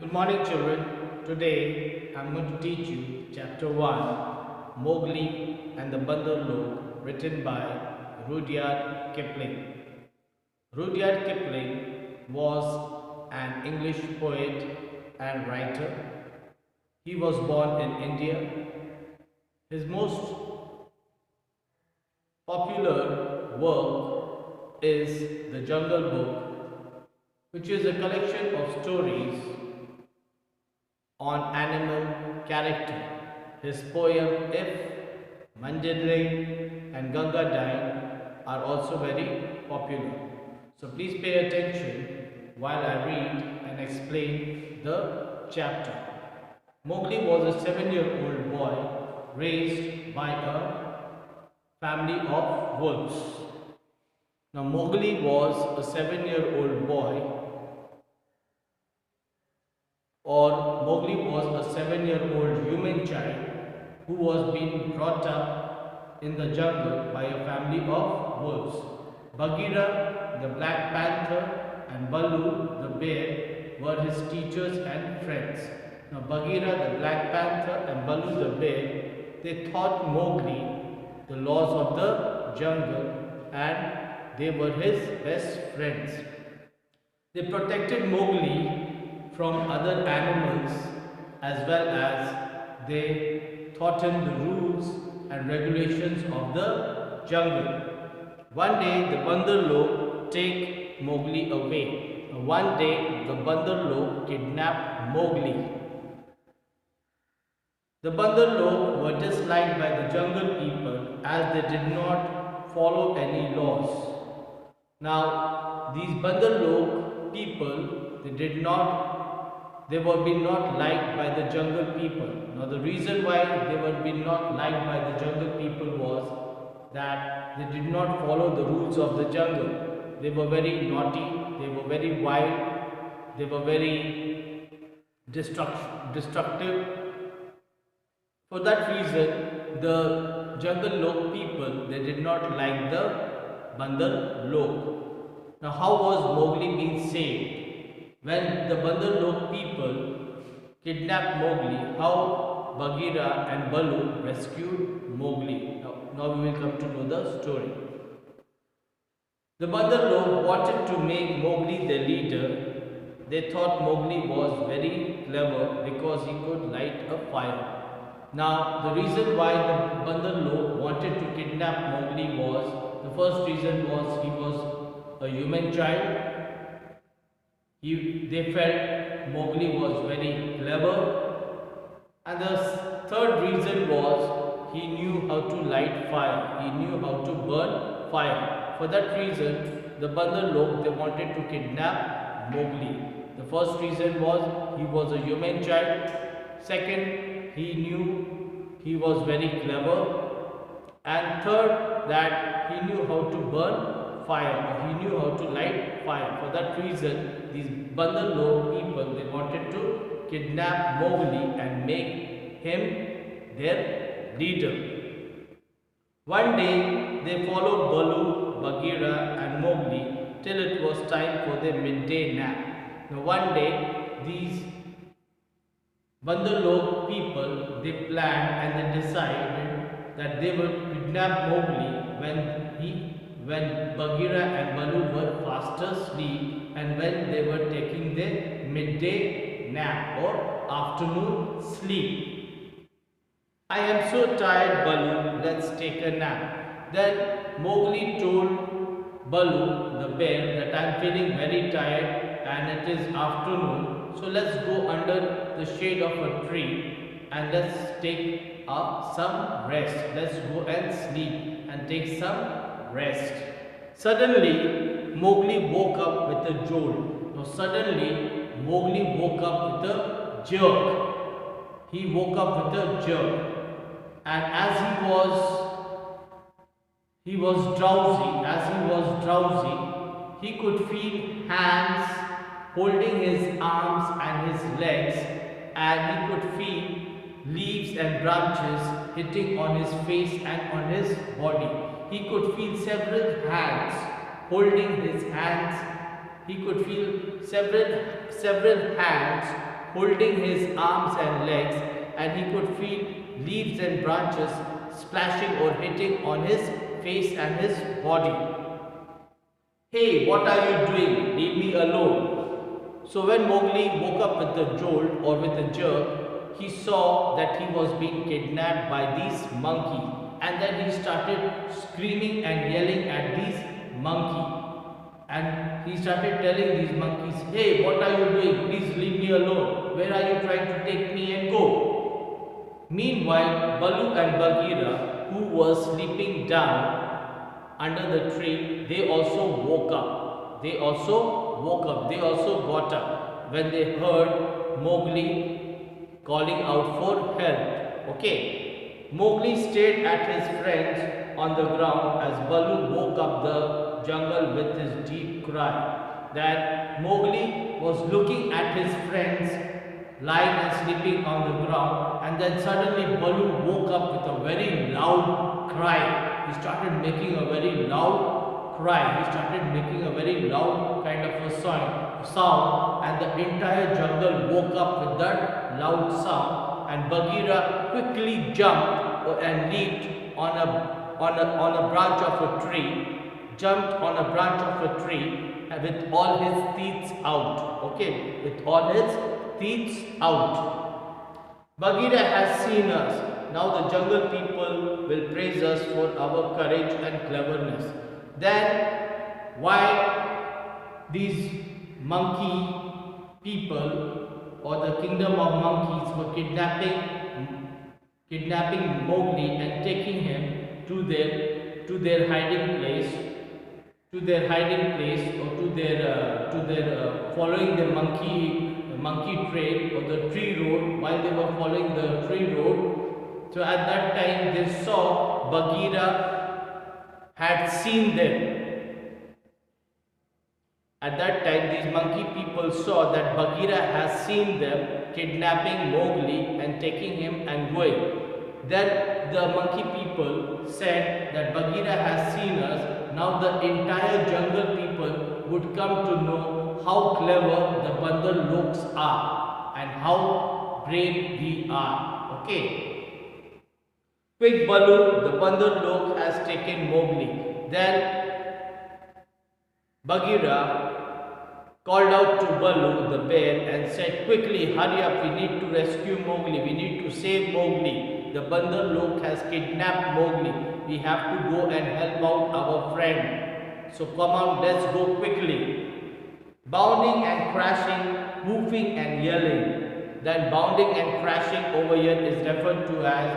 Good morning, children. Today I am going to teach you chapter 1, Mowgli and the Bandar Log, written by Rudyard Kipling. Rudyard Kipling was an English poet and writer. He was born in India. His most popular work is The Jungle Book, which is a collection of stories on animal character. His poem If, Mandalay and Ganga Dine are also very popular. So please pay attention while I read and explain the chapter. Mowgli was a 7-year-old boy raised by a family of wolves. Now Mowgli was a 7-year-old boy, or Mowgli was a 7-year-old human child who was being brought up in the jungle by a family of wolves. Bagheera, the Black Panther, and Baloo, the bear, were his teachers and friends. Now Bagheera, the Black Panther, and Baloo, the bear, they taught Mowgli the laws of the jungle, and they were his best friends. They protected Mowgli from other animals, as well as they taught him the rules and regulations of the jungle. One day the Bandar Log take Mowgli away. One day the Bandar Log kidnapped Mowgli. The Bandar Log were disliked by the jungle people as they did not follow any laws. Now these Bandar Log people, they were being not liked by the jungle people. Now the reason why they were being not liked by the jungle people was that they did not follow the rules of the jungle. They were very naughty, they were very wild, they were very destructive. For that reason, the jungle Log people, they did not like the Bandar Log. Now how was Mowgli being saved? When the Bandar Log people kidnapped Mowgli, how Bagheera and Baloo rescued Mowgli. Now we will come to know the story. The Bandar Log wanted to make Mowgli their leader. They thought Mowgli was very clever because he could light a fire. Now the reason why the Bandar Log wanted to kidnap Mowgli was, the first reason was he was a human child. They felt Mowgli was very clever, and the third reason was he knew how to light fire, he knew how to burn fire. For that reason, the Bandar Log, they wanted to kidnap Mowgli. The first reason was he was a human child. Second, he knew he was very clever. And third, that he knew how to burn fire, or he knew how to light fire. For that reason, these Bandar Log people, they wanted to kidnap Mowgli and make him their leader. One day, they followed Baloo, Bagheera and Mowgli till it was time for their midday nap. Now one day, these Bandar Log people, they planned and they decided that they would kidnap Mowgli when Bagheera and Baloo were fast asleep and when they were taking their midday nap or afternoon sleep. I am so tired, Baloo, let's take a nap. Then Mowgli told Baloo, the bear, that I am feeling very tired and it is afternoon, so let's go under the shade of a tree and let's take some rest. Let's go and sleep and take some rest. Suddenly, Mowgli woke up with a jolt. Now suddenly, Mowgli woke up with a jerk. He woke up with a jerk. And as he was drowsy, he could feel hands holding his arms and his legs, and he could feel leaves and branches hitting on his face and on his body. He could feel several hands holding his hands. He could feel several hands holding his arms and legs, and he could feel leaves and branches splashing or hitting on his face and his body. "Hey, what are you doing? Leave me alone." So when Mowgli woke up with a jolt or with a jerk, he saw that he was being kidnapped by these monkeys, and then he started screaming and yelling at these monkeys. And he started telling these monkeys, "Hey, what are you doing? Please leave me alone. Where are you trying to take me and go?" Meanwhile, Baloo and Bagheera, who was sleeping down under the tree, they also woke up. They also got up when they heard Mowgli calling out for help. Okay. Mowgli stared at his friends on the ground as Baloo woke up the jungle with his deep cry. That Mowgli was looking at his friends lying and sleeping on the ground, and then suddenly Baloo woke up with a very loud cry. He started making a very loud cry. He started making a very loud kind of a sound, and the entire jungle woke up with that loud sound. And Bagheera quickly jumped and leaped on a branch of a tree, with all his teeth out. Okay, with all his teeth out. "Bagheera has seen us. Now the jungle people will praise us for our courage and cleverness." Then why these monkey people or the kingdom of monkeys were kidnapping Mowgli and taking him to their hiding place, or to their following the monkey trail or the tree road. While they were following the tree road, so at that time they saw Bagheera had seen them. At that time, these monkey people saw that Bagheera has seen them kidnapping Mowgli and taking him and going. Then the monkey people said that Bagheera has seen us. Now the entire jungle people would come to know how clever the Bandar looks are and how brave we are. Okay. Quick, Baloo, the Bandar Lok has taken Mowgli. Then Bagheera called out to Baloo, the bear, and said, "Quickly, hurry up, we need to rescue Mowgli, we need to save Mowgli. The Bandar Lok has kidnapped Mowgli. We have to go and help out our friend. So come on, let's go quickly." Bounding and crashing, whooping and yelling. Then bounding and crashing over here is referred to as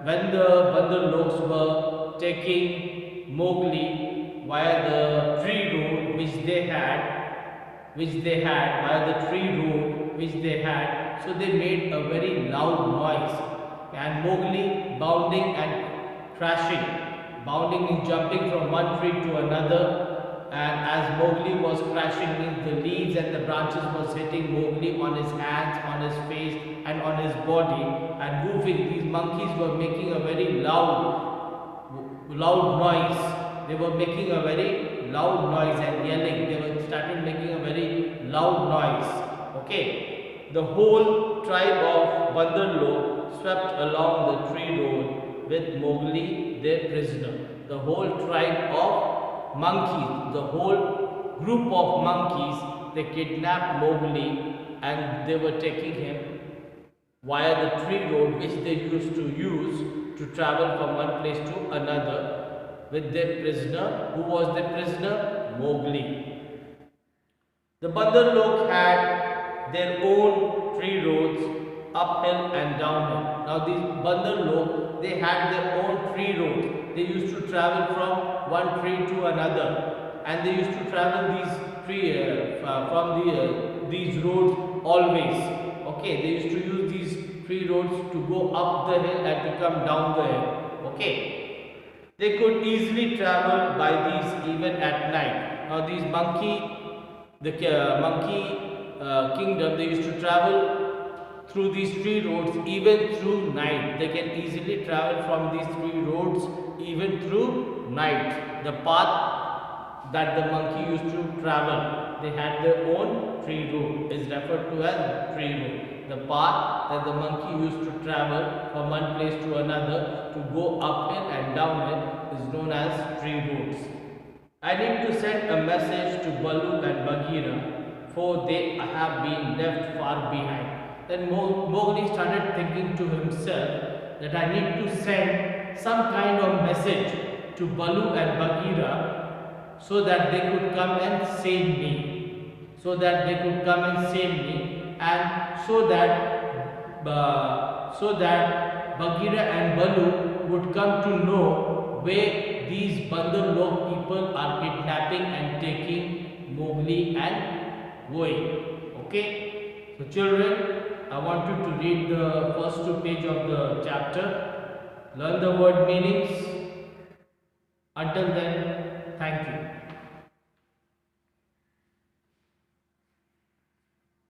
when the Bandar Loks were taking Mowgli via the tree road which they had, so they made a very loud noise, and Mowgli bounding and crashing. Bounding is jumping from one tree to another, and as Mowgli was crashing, the leaves and the branches was hitting Mowgli on his hands, on his face and on his body, and moving. These monkeys were making a very loud noise. They were making a very loud noise and yelling. They started making a very loud noise. Okay. The whole tribe of Bandar Lok swept along the tree road with Mowgli, their prisoner. The whole tribe of monkeys, the whole group of monkeys, they kidnapped Mowgli and they were taking him via the tree road which they used to use to travel from one place to another with their prisoner. Who was their prisoner? Mowgli. The Bandar Lok had their own tree roads, uphill and downhill. Now these Bandar Lok, they had their own tree roads. They used to travel from one tree to another, and they used to travel these roads always. Okay, they used to use these tree roads to go up the hill and to come down the hill. Okay, they could easily travel by these even at night. Now these monkey kingdom, they used to travel through these tree roads even through night. They can easily travel from these tree roads even through night. The path that the monkey used to travel, they had their own tree road, is referred to as tree road. the path that the monkey used to travel from one place to another to go uphill and downhill is known as tree roads. I need to send a message to Baloo and Bagheera, for they have been left far behind. Then Mowgli started thinking to himself that I need to send some kind of message to Baloo and Bagheera so that they could come and save me. So that they could come and save me, and so that Bagheera and Baloo would come to know where these Bandar people are kidnapping and taking Mowgli and going. Okay? So children, I want you to read the first 2 pages of the chapter. Learn the word meanings. Until then, thank you.